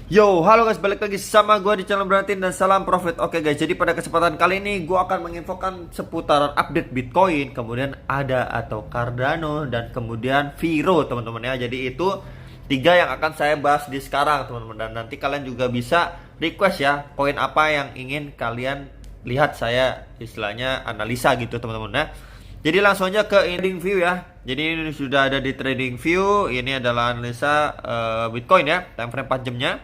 Yo, halo guys, balik lagi sama gue di channel Beratin dan salam profit. Oke guys, jadi pada kesempatan kali ini gue akan menginfokan seputaran update Bitcoin, kemudian ADA atau Cardano, dan kemudian Viro teman-teman ya. Jadi itu tiga yang akan saya bahas di sekarang teman-teman. Dan nanti kalian juga bisa request ya, poin apa yang ingin kalian lihat saya istilahnya analisa gitu teman-teman ya. Jadi langsung aja ke trading view ya. Jadi ini sudah ada di trading view. Ini adalah analisa Bitcoin ya, time frame 4 jamnya.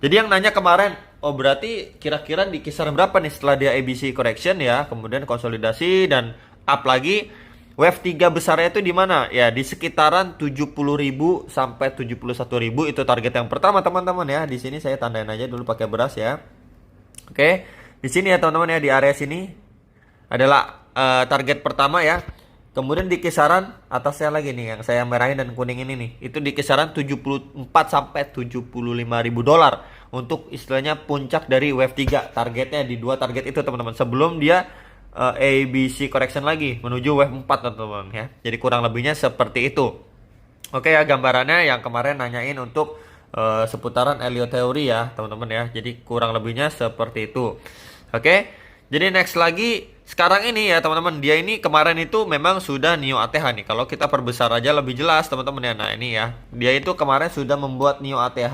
Jadi yang nanya kemarin, oh berarti kira-kira di kisaran berapa nih setelah dia ABC correction ya, kemudian konsolidasi dan up lagi. Wave 3 besarnya itu di mana? Ya di sekitaran 70.000 sampai 71.000 itu target yang pertama teman-teman ya. Di sini saya tandain aja dulu pakai beras ya. Oke. Di sini ya teman-teman ya, di area sini adalah target pertama ya. Kemudian di kisaran atasnya lagi nih yang saya merahin dan kuning ini nih, itu di kisaran 74 sampai 75.000 dolar untuk istilahnya puncak dari wave 3. Targetnya di dua target itu teman-teman, sebelum dia ABC correction lagi menuju wave 4 teman-teman ya. Jadi kurang lebihnya seperti itu. Oke ya, gambarannya yang kemarin nanyain untuk seputaran Elliott Theory ya teman-teman ya. Jadi kurang lebihnya seperti itu. Oke. Jadi next lagi sekarang ini ya teman-teman, dia ini kemarin itu memang sudah Neo ATH nih. Kalau kita perbesar aja lebih jelas teman-teman ya. Nah ini ya, dia itu kemarin sudah membuat Neo ATH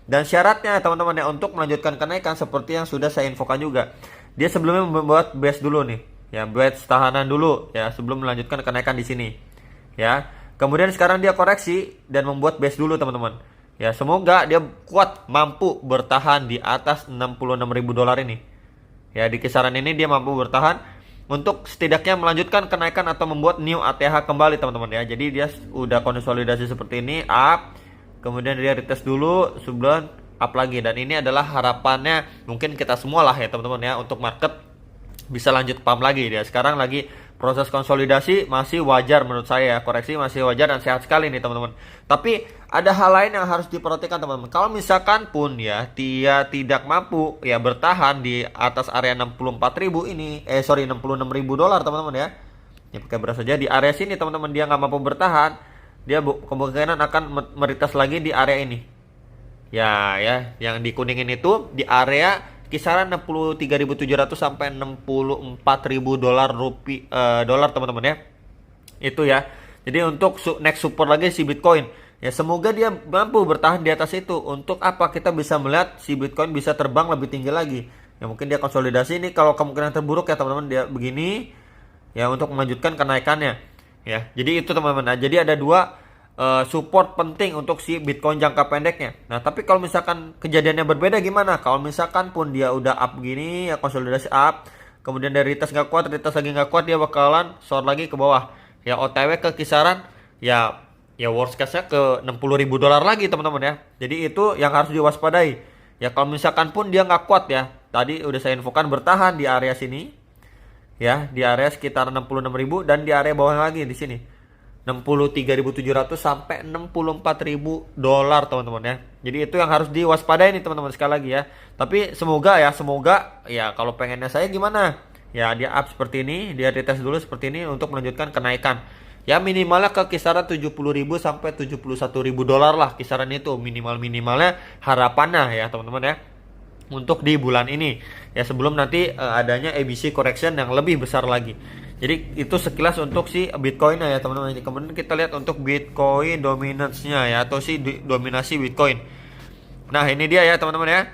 dan syaratnya teman-teman ya untuk melanjutkan kenaikan seperti yang sudah saya infokan juga. Dia sebelumnya membuat base dulu nih, ya base tahanan dulu ya sebelum melanjutkan kenaikan di sini. Ya, kemudian sekarang dia koreksi dan membuat base dulu teman-teman. Ya semoga dia kuat mampu bertahan di atas 66.000 dolar ini. Ya di kisaran ini dia mampu bertahan untuk setidaknya melanjutkan kenaikan atau membuat new ATH kembali teman-teman ya. Jadi dia udah konsolidasi seperti ini, up, kemudian dia retest dulu, sebelum up lagi. Dan ini adalah harapannya mungkin kita semua lah ya teman-teman ya, untuk market bisa lanjut pump lagi. Dia sekarang lagi proses konsolidasi, masih wajar menurut saya ya. Koreksi masih wajar dan sehat sekali nih teman-teman. Tapi ada hal lain yang harus diperhatikan teman-teman. Kalau misalkan pun ya dia tidak mampu ya bertahan di atas area 64.000 ini, 66.000 dolar teman-teman ya. Ya pakai beras saja di area sini teman-teman, dia nggak mampu bertahan, dia kemungkinan akan meretas lagi di area ini. Ya yang dikuningin itu di area kisaran 63.700 sampai 64.000 dolar teman-teman ya. Itu ya. Jadi untuk next support lagi si Bitcoin. Ya semoga dia mampu bertahan di atas itu. Untuk apa? Kita bisa melihat si Bitcoin bisa terbang lebih tinggi lagi. Ya mungkin dia konsolidasi ini, kalau kemungkinan terburuk ya teman-teman dia begini ya untuk melanjutkan kenaikannya. Ya. Jadi itu teman-teman. Nah, jadi ada dua support penting untuk si Bitcoin jangka pendeknya. Nah, tapi kalau misalkan kejadiannya berbeda gimana? Kalau misalkan pun dia udah up gini, ya konsolidasi up, kemudian dari retest nggak kuat, retest lagi nggak kuat, dia bakalan short lagi ke bawah. Ya OTW ke kisaran ya worst case-nya ke 60.000 dolar lagi teman-teman ya. Jadi itu yang harus diwaspadai. Ya kalau misalkan pun dia nggak kuat ya, tadi udah saya infokan bertahan di area sini. Ya, di area sekitar 66.000 dan di area bawah lagi di sini. 63.700 sampai 64.000 dolar teman-teman ya. Jadi itu yang harus diwaspadai nih teman-teman sekali lagi ya. Tapi semoga ya kalau pengennya saya gimana? Ya dia up seperti ini, dia retest dulu seperti ini untuk melanjutkan kenaikan. Ya minimalnya ke kisaran 70.000 sampai 71.000 dolar lah, kisaran itu minimalnya harapannya ya teman-teman ya. Untuk di bulan ini ya, sebelum nanti adanya ABC correction yang lebih besar lagi. Jadi itu sekilas untuk si Bitcoin ya teman-teman. Kemudian kita lihat untuk Bitcoin dominance-nya ya, atau si dominasi Bitcoin. Nah ini dia ya teman-teman ya.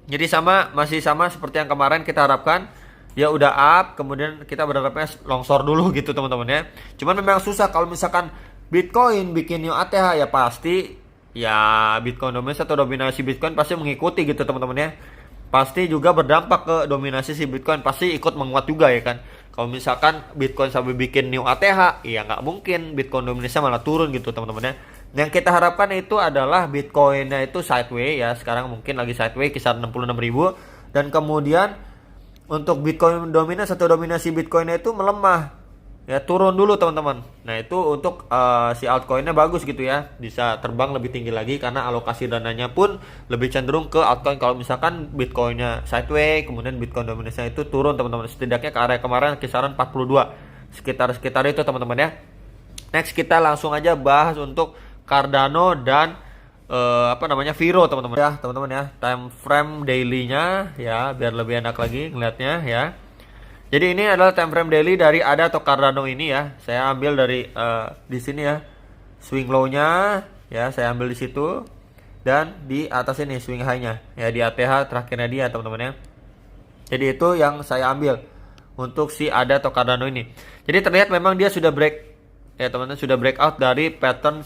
Jadi masih sama seperti yang kemarin kita harapkan. Ya udah up, kemudian kita berharapnya longsor dulu gitu teman-teman ya. Cuman memang susah kalau misalkan Bitcoin bikin new ATH ya pasti ya Bitcoin dominance atau dominasi Bitcoin pasti mengikuti gitu teman-teman ya. Pasti juga berdampak ke dominasi si Bitcoin, pasti ikut menguat juga ya kan. Kalau misalkan Bitcoin sampai bikin new ATH, ya nggak mungkin Bitcoin dominasinya malah turun gitu teman-teman ya. Yang kita harapkan itu adalah Bitcoinnya itu sideways ya. Sekarang mungkin lagi sideways kisar 66.000, dan kemudian untuk Bitcoin dominance atau dominasi Bitcoinnya itu melemah. Ya turun dulu teman-teman. Nah itu untuk si altcoinnya bagus gitu ya, bisa terbang lebih tinggi lagi karena alokasi dananya pun lebih cenderung ke altcoin. Kalau misalkan Bitcoinnya sideways, kemudian Bitcoin dominasinya itu turun teman-teman, setidaknya ke area kemarin kisaran 42, sekitar itu teman-teman ya. Next kita langsung aja bahas untuk Cardano dan apa namanya, Viro teman-teman ya, teman-teman ya. Time frame daily-nya ya, biar lebih enak lagi ngeliatnya ya. Jadi ini adalah time frame daily dari ADA atau Cardano ini ya. Saya ambil dari di sini ya. Swing low-nya ya, saya ambil di situ, dan di atas ini swing high-nya ya, di ATH terakhirnya dia teman-teman ya. Jadi itu yang saya ambil untuk si ADA atau Cardano ini. Jadi terlihat memang dia sudah break ya teman-teman, sudah breakout dari pattern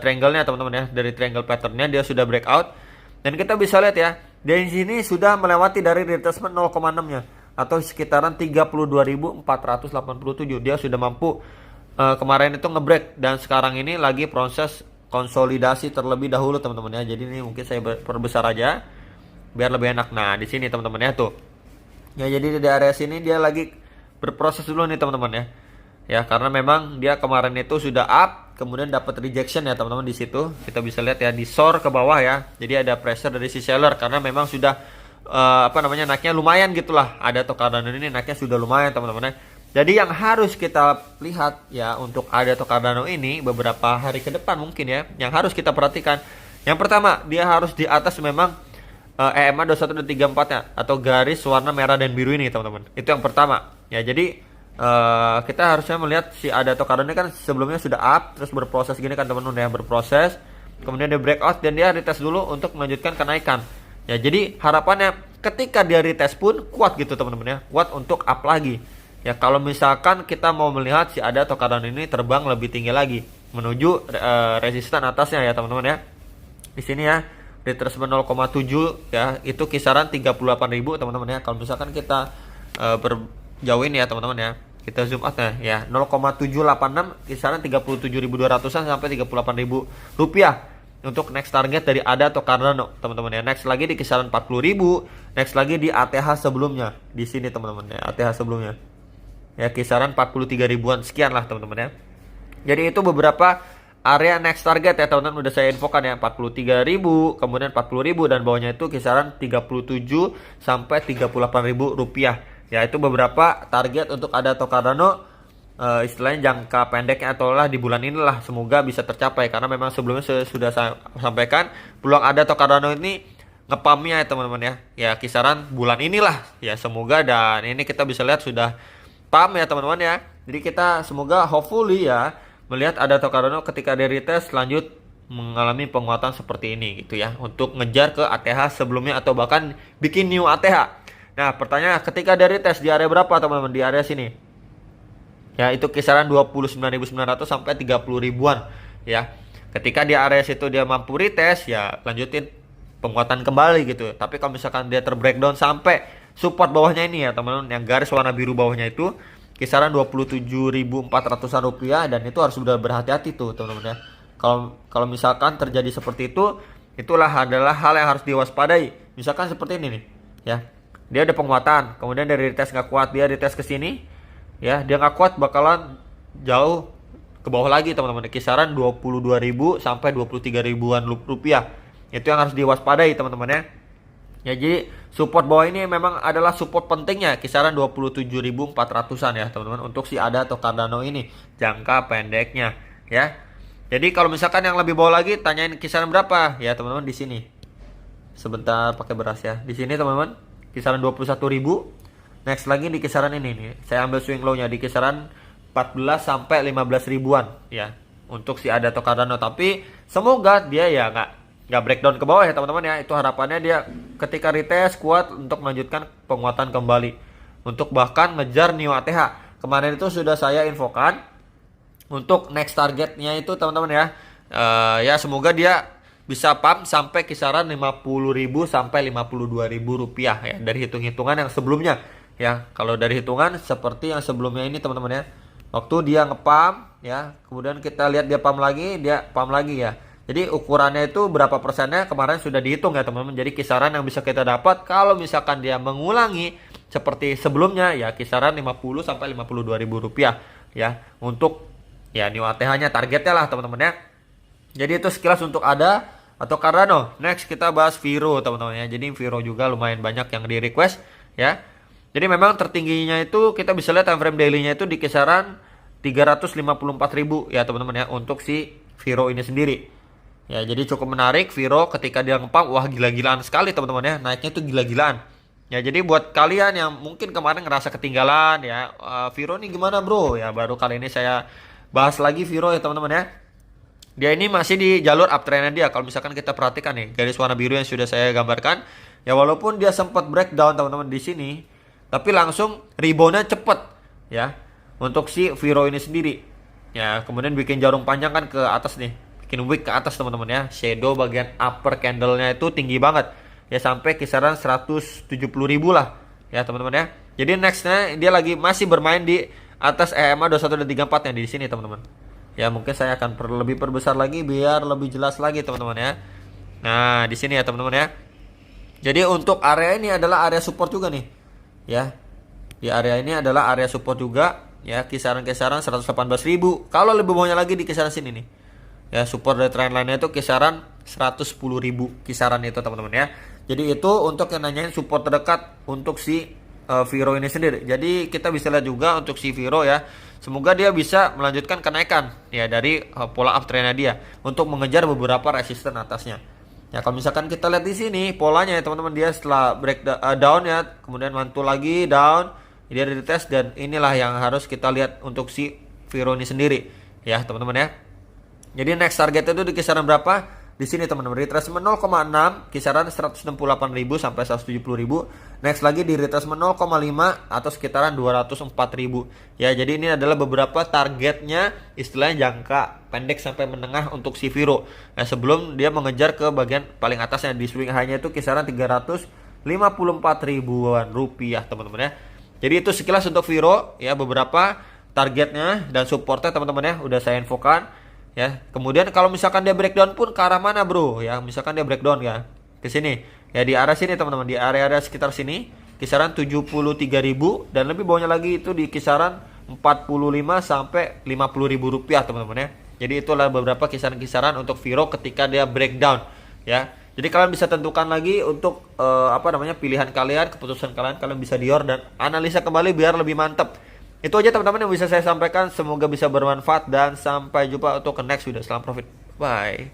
triangle-nya teman-teman ya. Dari triangle pattern-nya dia sudah breakout, dan kita bisa lihat ya, di sini sudah melewati dari retracement 0,6-nya atau sekitaran 32.487. Dia sudah mampu kemarin itu ngebreak, dan sekarang ini lagi proses konsolidasi terlebih dahulu teman-teman ya. Jadi ini mungkin saya perbesar aja biar lebih enak. Nah, di sini teman-teman ya tuh. Ya, jadi di area sini dia lagi berproses dulu nih teman-teman ya. Ya, karena memang dia kemarin itu sudah up, kemudian dapat rejection ya teman-teman di situ. Kita bisa lihat ya di short ke bawah ya. Jadi ada pressure dari si seller karena memang sudah apa namanya, naiknya lumayan gitulah. Ada atau Cardano ini naiknya sudah lumayan teman-teman ya. Jadi yang harus kita lihat ya untuk ADA atau Cardano ini beberapa hari ke depan mungkin ya, yang harus kita perhatikan. Yang pertama, dia harus di atas memang EMA 21 dan 34 ya, atau garis warna merah dan biru ini teman-teman. Itu yang pertama. Ya, jadi kita harusnya melihat si ADA atau Cardano ini kan sebelumnya sudah up, terus berproses gini kan teman-teman ya, berproses. Kemudian dia breakout dan dia retest dulu untuk melanjutkan kenaikan. Ya, jadi harapannya ketika dia retest pun kuat gitu teman-teman ya, kuat untuk up lagi. Ya, kalau misalkan kita mau melihat si ADA atau Cardano ini terbang lebih tinggi lagi menuju resisten atasnya ya teman-teman ya. Di sini ya, retracement 0,7 ya, itu kisaran 38.000 teman-teman ya. Kalau misalkan kita berjauhin ya teman-teman ya, kita zoom out ya, 0,786 kisaran 37.200-an sampai 38.000 rupiah untuk next target dari ADA atau Cardano teman-teman ya. Next lagi di kisaran 40.000, next lagi di ATH sebelumnya di sini teman-teman ya, ATH sebelumnya ya kisaran 43 ribuan sekian lah teman-teman ya. Jadi itu beberapa area next target ya teman-teman, udah saya infokan ya, 43.000, kemudian 40.000, dan bawahnya itu kisaran 37 sampai 38.000 rupiah. Ya, itu beberapa target untuk ADA atau Cardano, istilahnya jangka pendeknya atau lah di bulan inilah, semoga bisa tercapai karena memang sebelumnya saya sudah sampaikan peluang ADA atau Cardano ini ngepamnya ya teman-teman ya. Ya kisaran bulan inilah ya, semoga, dan ini kita bisa lihat sudah pam ya teman-teman ya. Jadi kita semoga hopefully ya melihat ADA atau Cardano ketika dia retest lanjut mengalami penguatan seperti ini gitu ya, untuk ngejar ke ATH sebelumnya atau bahkan bikin new ATH. Nah, pertanyaan ketika dari tes di area berapa teman-teman? Di area sini. Ya, itu kisaran 29.900 sampai 30 ribuan ya. Ketika di area situ dia mampu retest ya, lanjutin penguatan kembali gitu. Tapi kalau misalkan dia terbreakdown sampai support bawahnya ini ya teman-teman, yang garis warna biru bawahnya itu kisaran 27.400-an rupiah, dan itu harus sudah berhati-hati tuh teman-teman ya. Kalau misalkan terjadi seperti itu, itulah adalah hal yang harus diwaspadai. Misalkan seperti ini nih ya, dia ada penguatan, kemudian dari retest nggak kuat, dia retest ke sini ya, dia nggak kuat, bakalan jauh ke bawah lagi teman-teman, kisaran 22.000 sampai 23 ribuan rupiah. Itu yang harus diwaspadai teman-teman ya. Ya, jadi support bawah ini memang adalah support pentingnya, kisaran 27.400-an ya teman-teman untuk si ADA atau Cardano ini jangka pendeknya ya. Jadi kalau misalkan yang lebih bawah lagi, tanyain kisaran berapa ya teman-teman di sini. Sebentar pakai beras ya. Di sini teman-teman kisaran 21.000. Next lagi di kisaran ini nih. Saya ambil swing low-nya di kisaran 14 sampai 15 ribuan ya untuk si ADA atau Cardano. Tapi semoga dia ya nggak breakdown ke bawah ya teman-teman ya. Itu harapannya dia ketika retest kuat untuk melanjutkan penguatan kembali, untuk bahkan ngejar new ATH. Kemarin itu sudah saya infokan untuk next targetnya itu teman-teman ya. Ya semoga dia bisa pump sampai kisaran 50.000 sampai 52.000 rupiah ya, dari hitung-hitungan yang sebelumnya ya. Kalau dari hitungan seperti yang sebelumnya ini teman-teman ya, waktu dia ngepump ya, kemudian kita lihat dia pump lagi, dia pump lagi ya. Jadi ukurannya itu berapa persennya kemarin sudah dihitung ya teman-teman. Jadi kisaran yang bisa kita dapat kalau misalkan dia mengulangi seperti sebelumnya ya, kisaran 50 sampai 52.000 rupiah ya, untuk ya new ATH-nya targetnya lah teman-teman ya. Jadi itu sekilas untuk ADA atau Cardano. Next kita bahas Viro teman-teman ya. Jadi Viro juga lumayan banyak yang di request ya. Jadi memang tertingginya itu kita bisa lihat time frame daily-nya itu di kisaran 354.000 ya teman-teman ya untuk si Viro ini sendiri. Ya, jadi cukup menarik Viro ketika dia ngepump, wah gila-gilaan sekali teman-teman ya. Naiknya tuh gila-gilaan. Ya, jadi buat kalian yang mungkin kemarin ngerasa ketinggalan ya, Viro nih gimana bro? Ya, baru kali ini saya bahas lagi Viro ya teman-teman ya. Dia ini masih di jalur uptrendnya dia. Kalau misalkan kita perhatikan nih, garis warna biru yang sudah saya gambarkan, ya walaupun dia sempat breakdown teman-teman di sini, tapi langsung reboundnya cepet ya untuk si Viro ini sendiri. Ya, kemudian bikin jarum panjang kan ke atas nih, bikin wick ke atas teman-teman ya. Shadow bagian upper candlenya itu tinggi banget. Ya sampai kisaran 170.000 lah ya teman-teman ya. Jadi nextnya dia lagi masih bermain di atas EMA 21 dan 34 yang di sini teman-teman. Ya mungkin saya akan lebih perbesar lagi biar lebih jelas lagi teman-teman ya. Nah di sini ya teman-teman ya. Jadi untuk area ini adalah area support juga nih ya. Di area ini adalah area support juga ya, kisaran-kisaran 118.000. Kalau lebih bawahnya lagi di kisaran sini nih. Ya support dari trendline-nya itu kisaran 110.000 kisaran itu teman-teman ya. Jadi itu untuk yang nanyain support terdekat untuk si Viro ini sendiri. Jadi kita bisa lihat juga untuk si Viro ya. Semoga dia bisa melanjutkan kenaikan ya dari pola uptrendnya dia untuk mengejar beberapa resisten atasnya. Ya kalau misalkan kita lihat di sini polanya ya teman-teman, dia setelah break down ya, kemudian mantul lagi down, dia ada di tes, dan inilah yang harus kita lihat untuk si Viro ini sendiri ya teman-teman ya. Jadi next target itu di kisaran berapa? Di sini teman-teman, retracement 0,6 kisaran 168.000 sampai 170.000. Next lagi di retracement 0,5 atau sekitaran 204.000. Ya, jadi ini adalah beberapa targetnya, istilahnya jangka pendek sampai menengah untuk si Viro. Nah, sebelum dia mengejar ke bagian paling atasnya di swing high-nya itu kisaran 354.000-an rupiah teman-teman ya. Jadi itu sekilas untuk Viro ya, beberapa targetnya dan supportnya teman-teman ya udah saya infokan. Ya, kemudian kalau misalkan dia breakdown pun ke arah mana bro? Ya, misalkan dia breakdown ya ke sini, ya di arah sini teman-teman, di area-area sekitar sini, kisaran 73.000 dan lebih bawahnya lagi itu di kisaran 45 sampai 50.000 rupiah teman-teman ya. Jadi itulah beberapa kisaran-kisaran untuk Viro ketika dia breakdown ya. Jadi kalian bisa tentukan lagi untuk pilihan kalian, keputusan kalian, kalian bisa dior dan analisa kembali biar lebih mantap. Itu aja teman-teman yang bisa saya sampaikan. Semoga bisa bermanfaat dan sampai jumpa untuk ke next video. Salam profit. Bye.